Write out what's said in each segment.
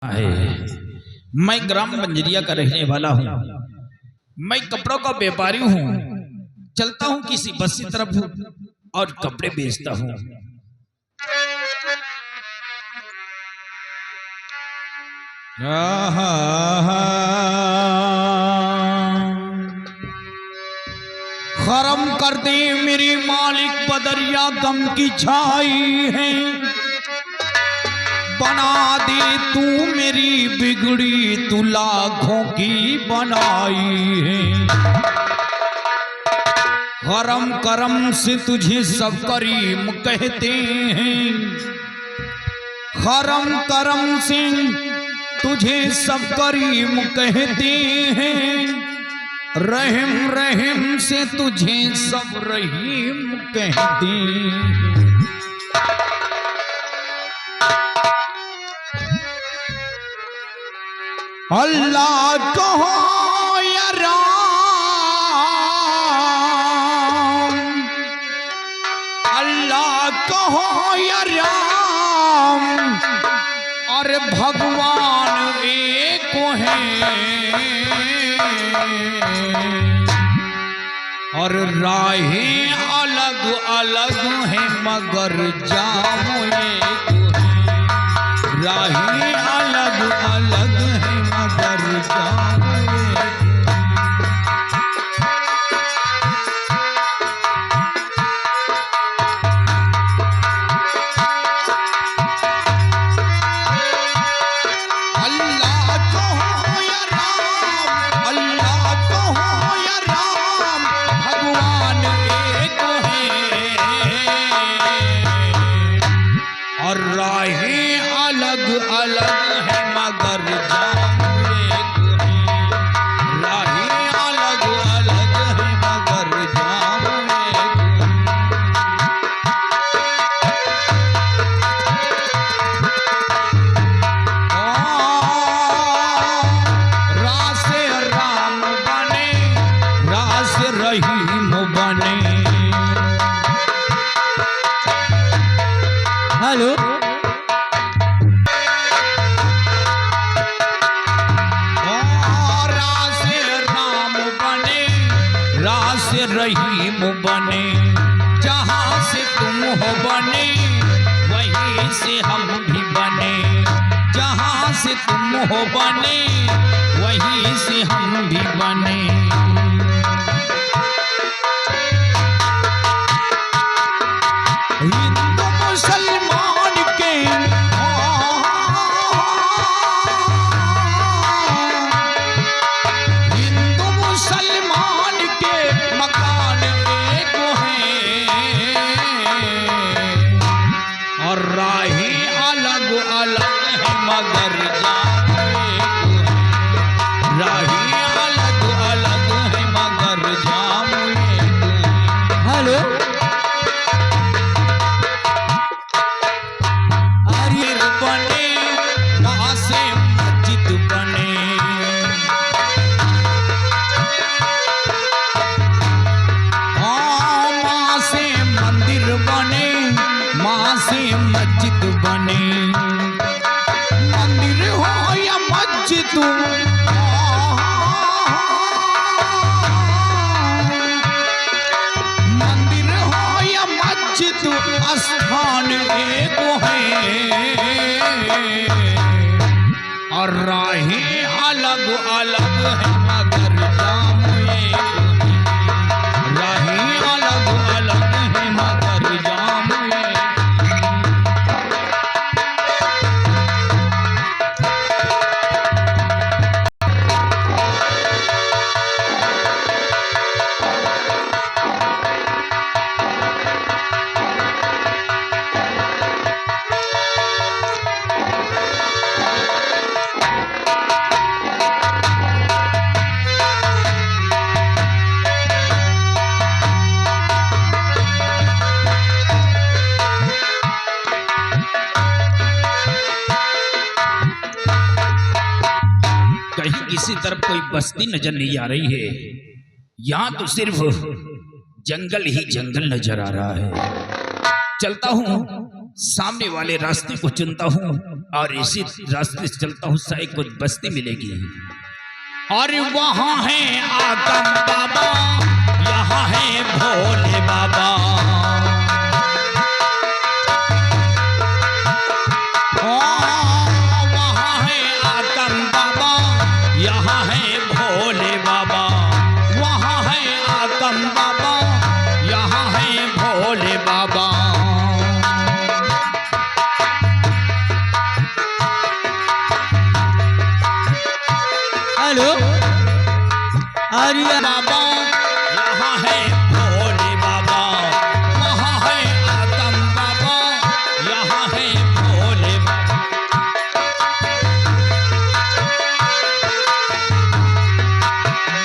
है। मैं ग्राम बंजरिया का रहने वाला हूँ। मैं कपड़ों का व्यापारी हूँ। चलता हूँ किसी बस्ती तरफ और कपड़े बेचता हूँ। खरम कर दे मेरी मालिक बदरिया गम की छाई है। बना दे तू मेरी बिगड़ी तू लाखों की बनाई है। करम करम से तुझे सब करीम कहते हैं। करम करम से तुझे सब करीम कहते हैं। रहम रहम से तुझे सब रहीम कहते हैं। अल्लाह कहो या राम, अल्लाह कहो या राम, और भगवान एक है। और राहें अलग अलग हैं मगर जाम एक है। राहें अलग अलग हैं मगर जाम एक है। अल्लाह कहो या राम, अल्लाह कहो या राम, भगवान एक है। और राहें अलग अलग है मगर जाम एक है। राहें अलग अलग है मगर जाम एक है। रासे राम बने, रास रहीम बने। हेलो से रहीम बने। जहां से तुम हो बने वहीं से हम भी बने। जहां से तुम हो बने वहीं से हम भी बने। हिंदू मुसलमान के हिंदू मुसलमान के मकान एक है। और राहें अलग अलग है मगर जाम एक है। राहें अलग अलग है मगर जाम एक है। हेलो अमीर बने वहां से मस्जिद बने। माँ से मस्जिद बने। मंदिर हो या मस्जिद, मंदिर हो या मस्जिद, स्थान एक है। और राहें अलग अलग है मगर जाम एक है। राहें अलग अलग है मगर जाम एक है। कहीं किसी तरफ कोई बस्ती नजर नहीं आ रही है। यहाँ तो सिर्फ जंगल ही जंगल नजर आ रहा है। चलता हूँ सामने वाले रास्ते को चुनता हूँ और इसी रास्ते से चलता हूँ, शायद कुछ बस्ती मिलेगी। और वहाँ है आदम बाबा, यहाँ है भोले बाबा। वहाँ है आदम बाबा, यहाँ है भोले बाबा। वहाँ है आदम बाबा, यहाँ है भोले बाबा। हेलो आर्या बाबा, यहाँ है भोले बाबा। वहाँ है आदम बाबा, यहाँ है भोले बाबा।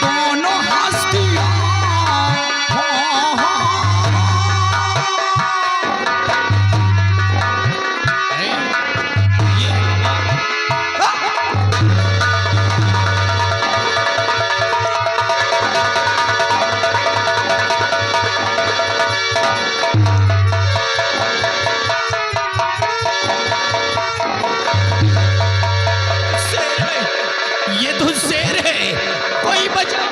दोनों हस्तियाँ ये तो शेर है, कोई बचाओ।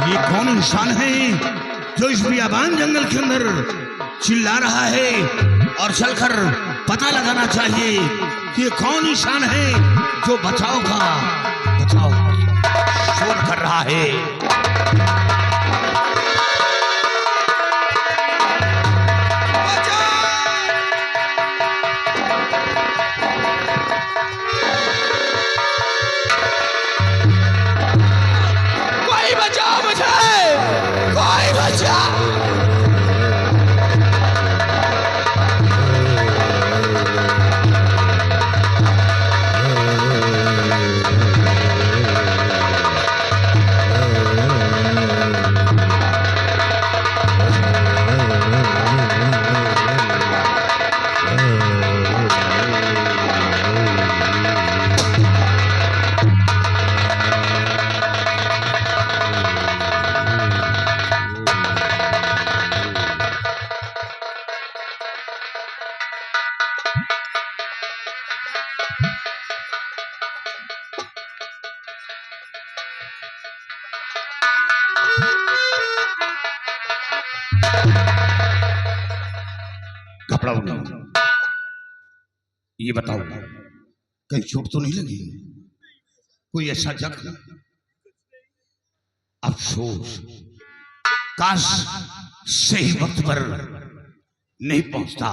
ये कौन इंसान है जो इस बियाबान जंगल के अंदर चिल्ला रहा है? और चलकर पता लगाना चाहिए कि ये कौन इंसान है जो बचाओ शोर कर रहा है। कोई बचाओ मुझे, कोई बचाओ। घबराओ नहीं। ये बताओ, कहीं चोट तो नहीं लगी? कोई ऐसा जख्म? अफसोस, काश सही वक्त पर नहीं पहुंचता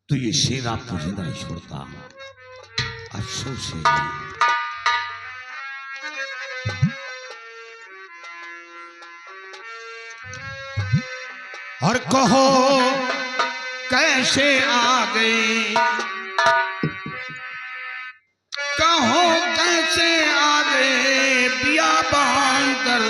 तो ये शेर आपको जिंदा नहीं छोड़ता। अफसोस है। और कहो कैसे आ गए, कहो कैसे आ गए बियाबान कर।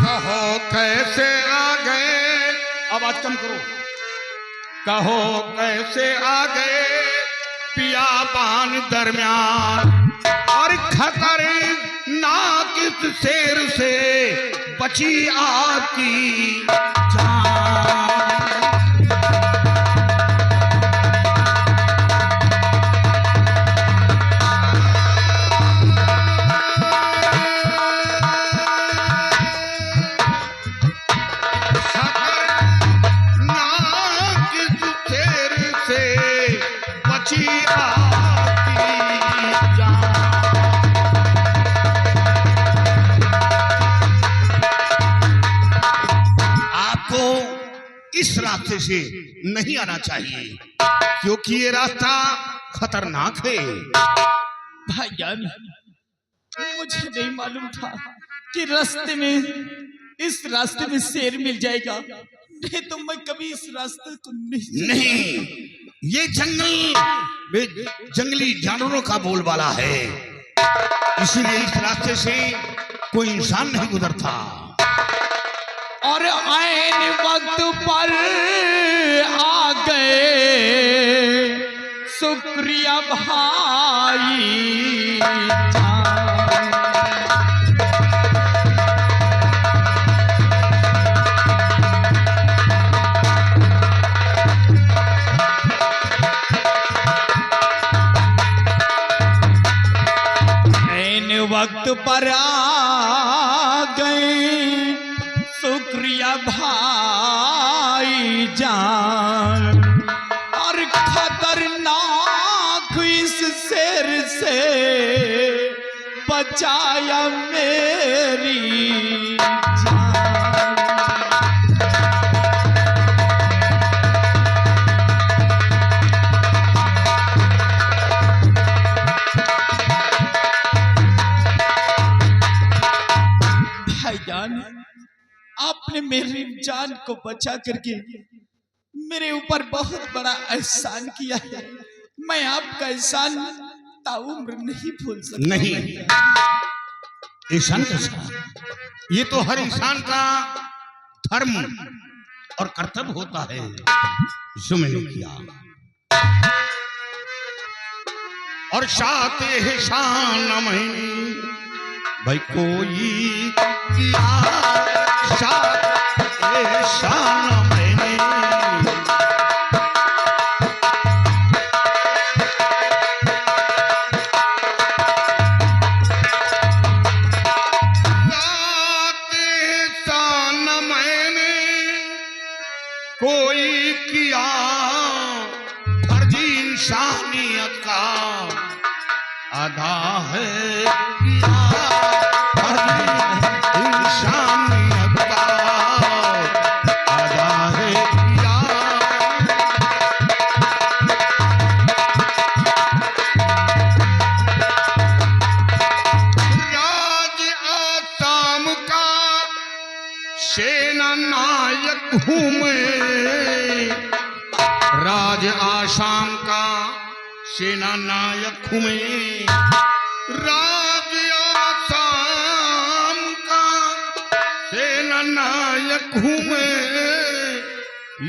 कहो कैसे आ गए, आवाज कम करो। कहो कैसे आ गए बियाबान दरमियान, और खतर नाक इस शेर से बची आपकी जान। इस रास्ते से नहीं आना चाहिए क्योंकि ये रास्ता खतरनाक है। भाईजान, मुझे नहीं मालूम था कि रास्ते में, इस रास्ते में शेर मिल जाएगा, नहीं तो मैं कभी इस रास्ते को नहीं, ये जंगली जानवरों का बोलबाला है, इसीलिए इस रास्ते से कोई इंसान नहीं गुजरता। और ऐन वक्त पर आ गए शुक्रिया भाई। ऐन वक्त पर आ गए शुक्रिया भाई जान, और खतरनाक इस शेर से बचाया मेरी जान। भाईजान, आपने मेरी जान को बचा करके मेरे ऊपर बहुत बड़ा एहसान किया है। मैं आपका एहसान ताउम्र नहीं भूल सकता। नहीं, एहसान कैसा? ये तो हर इंसान का धर्म और कर्तव्य होता है जो मैंने किया। और साथ एहसान मैंने भाई कोई किया, साथ एहसान मैंने कोई किया, फर्जी इंसानियत का अदा है किया, फर्जी इंसानियत का अदा है किया। राज आसाम का सेना नायक हूँ मैं, राज आसाम का सेना नायक हूँ मैं, राज आसाम का सेना नायक हूँ मैं।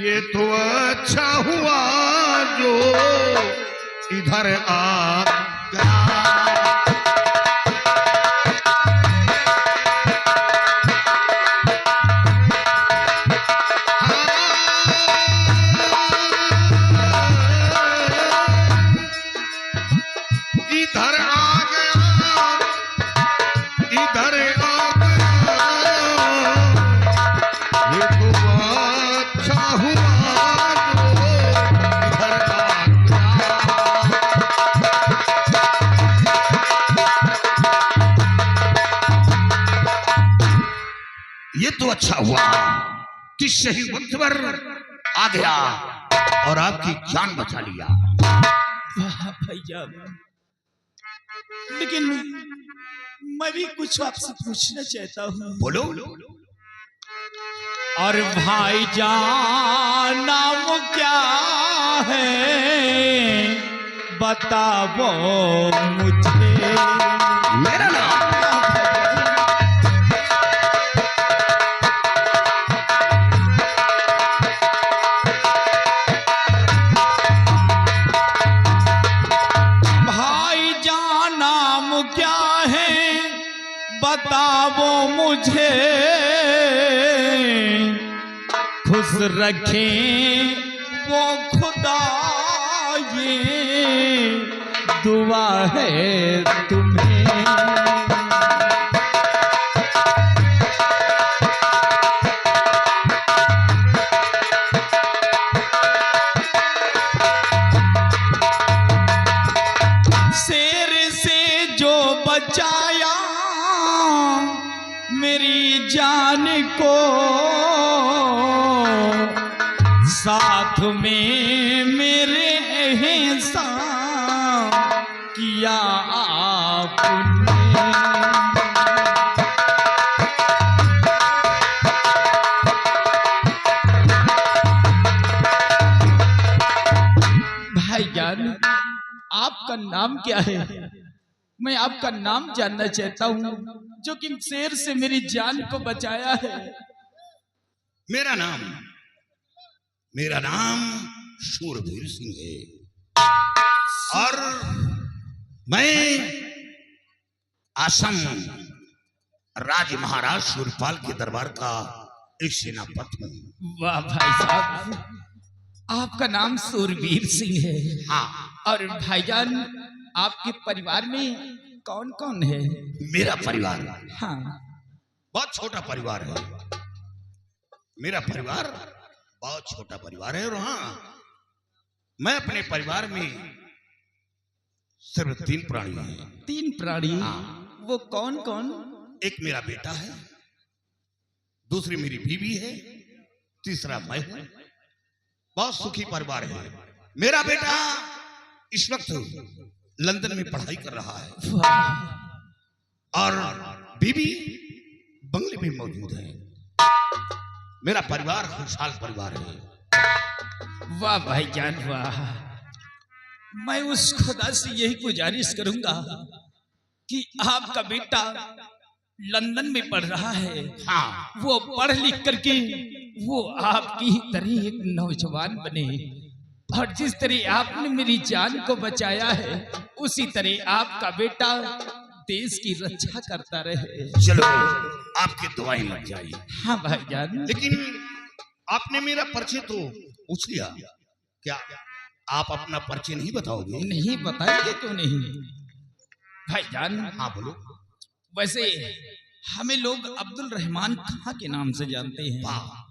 ये तो अच्छा हुआ जो इधर आ गया। इधर आ गया, इधर आ गया, ये तो अच्छा हुआ जो इधर आ गया। ये तो अच्छा हुआ कि सही वक्त पर आ गया और आपकी जान बचा लिया। वाह भैया, लेकिन मैं भी कुछ आपसे पूछना चाहता हूँ। बोलो। और भाईजान नाम क्या है बताओ मुझे। मेरा नाम भाईजान नाम क्या है बताओ मुझे, खुश रखें वो खुदा ये दुआ है तुम्हें। शेर से जो बचाया मेरी जान को, साथ में मेरे एहसान किया आपने। आपका नाम क्या है? मैं आपका नाम जानना चाहता हूँ, जो कि शेर से मेरी जान को बचाया है। मेरा नाम शूरवीर सिंह है और मैं असम राज महाराज शूरपाल के दरबार का एक सेनापति हूँ। वाह भाई साहब, आपका नाम शूरवीर सिंह है। हाँ, और भाईजान, आपके परिवार में कौन कौन है? मेरा परिवार हाँ, बहुत छोटा परिवार है। मेरा परिवार बहुत छोटा परिवार है और हाँ, मैं अपने परिवार में सिर्फ 3 प्राणी हैं। 3 प्राणी? हाँ। वो कौन कौन? एक मेरा बेटा है, दूसरी मेरी बीवी है, तीसरा मैं हूं। बहुत सुखी परिवार है। मेरा बेटा इस वक्त लंदन में पढ़ाई कर रहा है और बीबी बंगले में मौजूद है। मेरा परिवार खुशहाल परिवार है। वाह भाईजान वाह। मैं उस खुदा से यही गुजारिश करूंगा कि आपका बेटा लंदन में पढ़ रहा है। हाँ, वो पढ़ लिख करके वो आपकी ही तरह एक नौजवान बने, और जिस तरह आपने मेरी जान को बचाया है, उसी तरह आपका बेटा देश की रक्षा करता रहे। चलो आपकी दुआएं लग जाए। हाँ भाईजान। लेकिन आपने मेरा परिचय तो पूछ लिया, क्या आप अपना परिचय नहीं बताओगे? नहीं बताएंगे क्यों नहीं भाईजान। हाँ बोलो। वैसे हमें लोग अब्दुल रहमान खां के नाम से जानते हैं। वाह,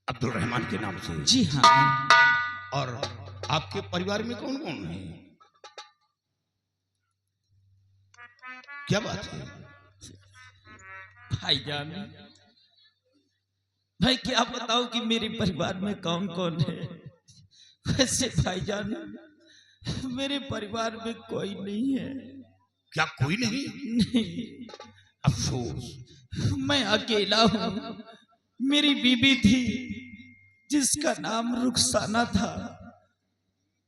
अब्दुल रहमान के नाम से? जी हाँ। और आपके परिवार में कौन कौन है? क्या बात है भाईजान? भाई क्या बताओ कि मेरे परिवार में कौन कौन है। वैसे भाईजान, मेरे परिवार में कोई नहीं है। क्या कोई नहीं? नहीं, अफसोस। मैं अकेला हूँ। मेरी बीबी थी जिसका नाम रुखसाना था।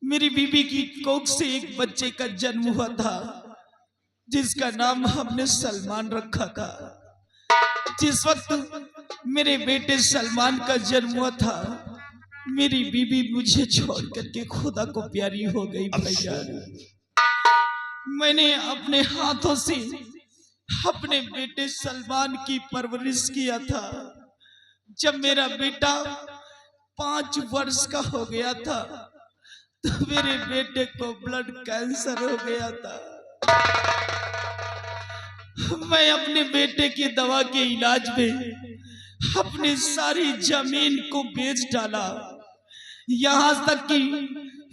मेरी बीबी की कोख से एक बच्चे का जन्म हुआ था जिसका नाम हमने सलमान रखा था। जिस वक्त मेरे बेटे सलमान का जन्म हुआ था, मेरी बीबी मुझे छोड़ करके खुदा को प्यारी हो गई। भाईजान, मैंने अपने हाथों से अपने बेटे सलमान की परवरिश किया था। जब मेरा बेटा 5 वर्ष का हो गया था तो मेरे बेटे को ब्लड कैंसर हो गया था। मैं अपने बेटे की दवा के इलाज में अपनी सारी जमीन को बेच डाला, यहाँ तक कि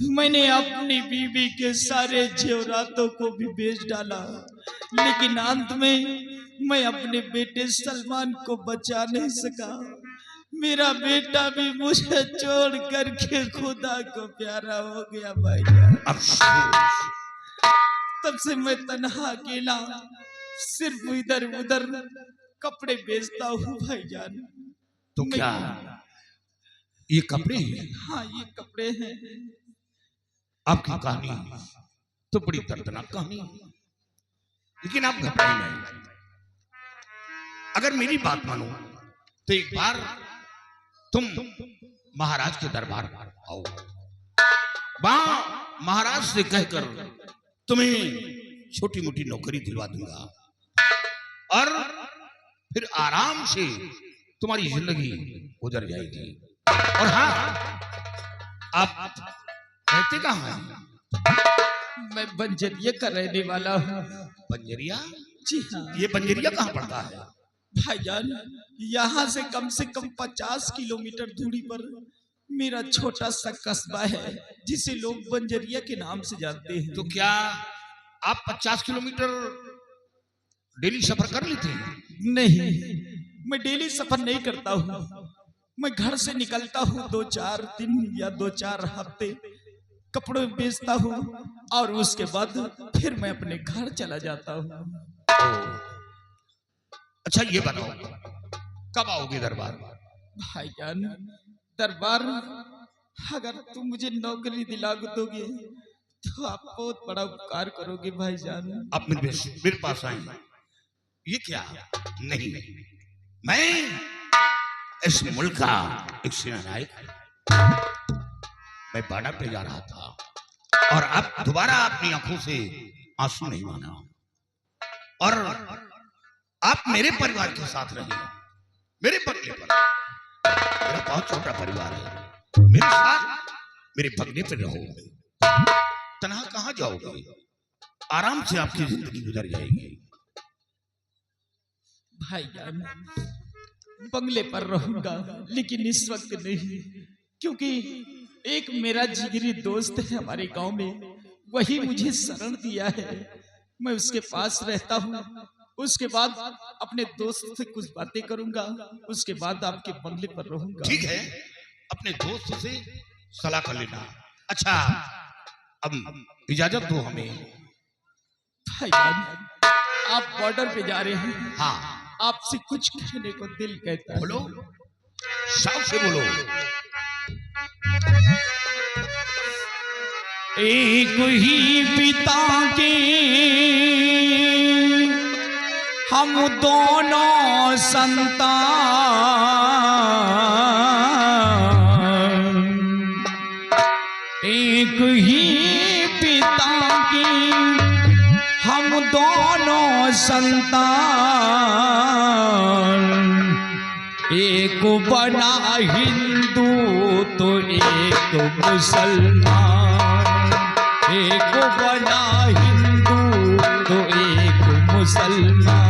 मैंने अपनी बीवी के सारे जेवरातों को भी बेच डाला। लेकिन अंत में मैं अपने बेटे सलमान को बचा नहीं सका। मेरा बेटा भी मुझे छोड़ करके खुदा को प्यारा हो गया। भाई तब से मैं तन्हा अकेला सिर्फ इधर उधर कपड़े बेचता हूँ। भाईजान, तो क्या ये कपड़े हैं? हाँ, ये कपड़े हैं। आपकी कहानी तो बड़ी दर्दनाक कहानी है, लेकिन आप घबराए नहीं। अगर मेरी बात मानो तो एक बार तुम महाराज के दरबार आओ। वहां महाराज से कहकर तुम्हें छोटी मोटी नौकरी दिलवा दूंगा और फिर आराम से तुम्हारी जिंदगी गुजर जाएगी। और हाँ, आप रहते कहाँ हैं? मैं बंजरिया का रहने वाला हूँ। बंजरिया? जी हाँ। ये बंजरिया कहाँ पड़ता है? भाईजान, यहाँ से कम 50 किलोमीटर दूरी पर मेरा छोटा सा कस्बा है जिसे लोग बंजरिया के नाम से जानते हैं। तो क्या आप 50 किलोमीटर डेली सफर कर लेते हैं? नहीं, मैं डेली सफर नहीं करता हूँ। मैं घर से निकलता हूँ 2-4 दिन या 2-4 हफ्ते कपड़े बेचता हूँ और उसके बाद फिर मैं अपने घर चला जाता हूँ। अच्छा ये बताओ, कब आओगे दरबार? भाईजान, दरबार अगर तुम मुझे नौकरी दिला दोगे तो आप बहुत बड़ा उपकार करोगे भाईजान। आप मेरे पास आए, ये क्या? नहीं, मैं इस मुल्क का एक सेनानायक हूं। मैं बॉर्डर पे जा रहा था और अब दोबारा अपनी आंखों से आंसू नहीं माना, और आप मेरे परिवार के साथ रहिए, मेरे बंगले पर। मेरा बहुत छोटा परिवार है, मेरे साथ मेरे बंगले पर रहो। तन्हा कहां जाओगे? आराम से आपकी जिंदगी गुजर जाएगी। भाईजान बंगले पर रहूंगा, लेकिन इस वक्त नहीं, क्योंकि एक मेरा जिगरी दोस्त है हमारे गांव में, वही मुझे शरण दिया है। मैं उसके पास रहता हूँ, उसके बाद अपने दोस्त से कुछ बातें करूंगा, उसके बाद आपके बंगले पर रहूंगा। ठीक है, अपने दोस्त से सलाह कर लेना। अच्छा, अब इजाजत दो हमें। भाईजान आप बॉर्डर पे जा रहे हैं, हाँ, आपसे कुछ कहने को दिल कहता है। बोलो, शौक से बोलो। एक ही पिता के हम दोनों संतान, एक ही पिता के हम दोनों संतान, एक बना हिंदू तो एक मुसलमान, एक बना हिंदू तो एक मुसलमान।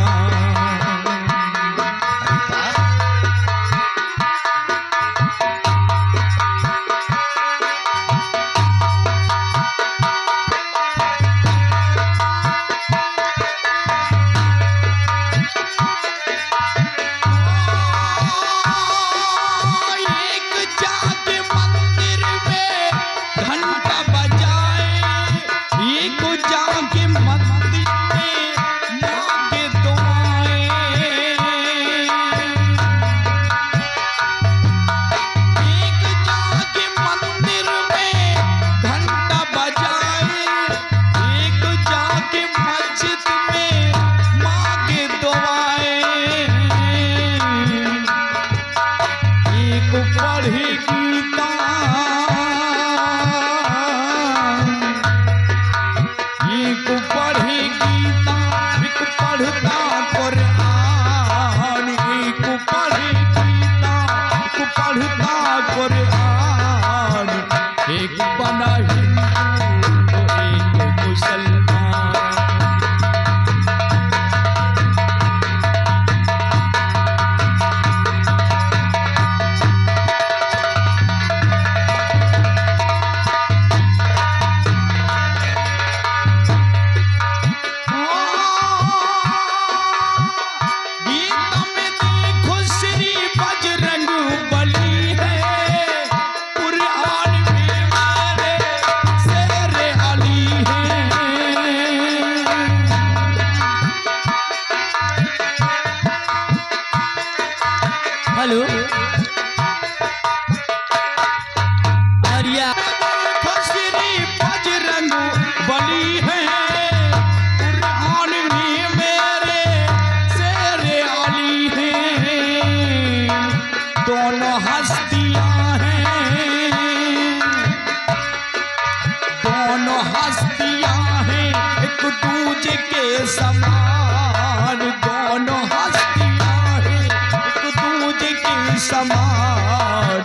समान, दोनों हस्तियां हैं एक दूजे के समान,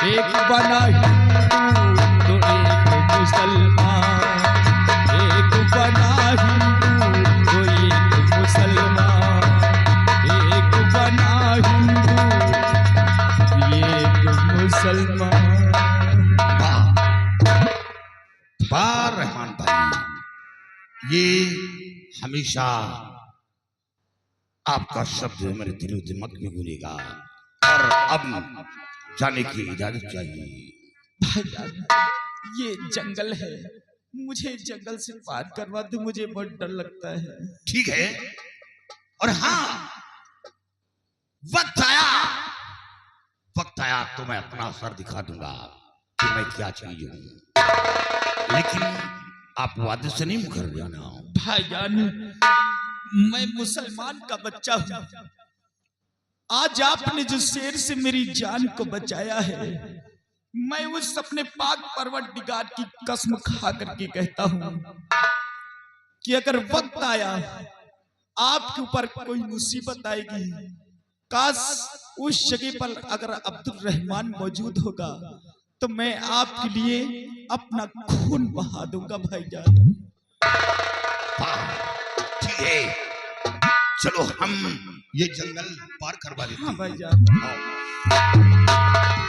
एक बना हिंदू तो एक मुसलमान, एक बना हिंदू तो एक मुसलमान, एक बना हिंदू एक मुसलमान। वाह रहमान भाई, ये हमेशा आपका शब्द मेरे दिलो दिमाग में गूंजेगा। और अब जाने की इजाजत चाहिए। भाईजान ये जंगल है, मुझे जंगल से पार करवा दो, मुझे बहुत डर लगता है। ठीक है, और हाँ, वक्त आया तो मैं अपना असर दिखा दूंगा। कि मैं क्या चीज हूं, लेकिन आप वादे से नहीं मुकर जाना। भाईजान, मैं मुसलमान का बच्चा हूं। आज आपने जो शेर से मेरी जान को बचाया है, मैं उस अपने पाक परवरदिगार की कसम खा करके कहता हूं कि अगर वक्त आया आपके ऊपर कोई मुसीबत आएगी, काश उस जगह पर अगर अब्दुल रहमान मौजूद होगा तो मैं आपके लिए अपना खून बहा दूंगा भाईजान। ठीक है, चलो हम ये जंगल पार करवा लेते हैं। हाँ भाईजान। आओ।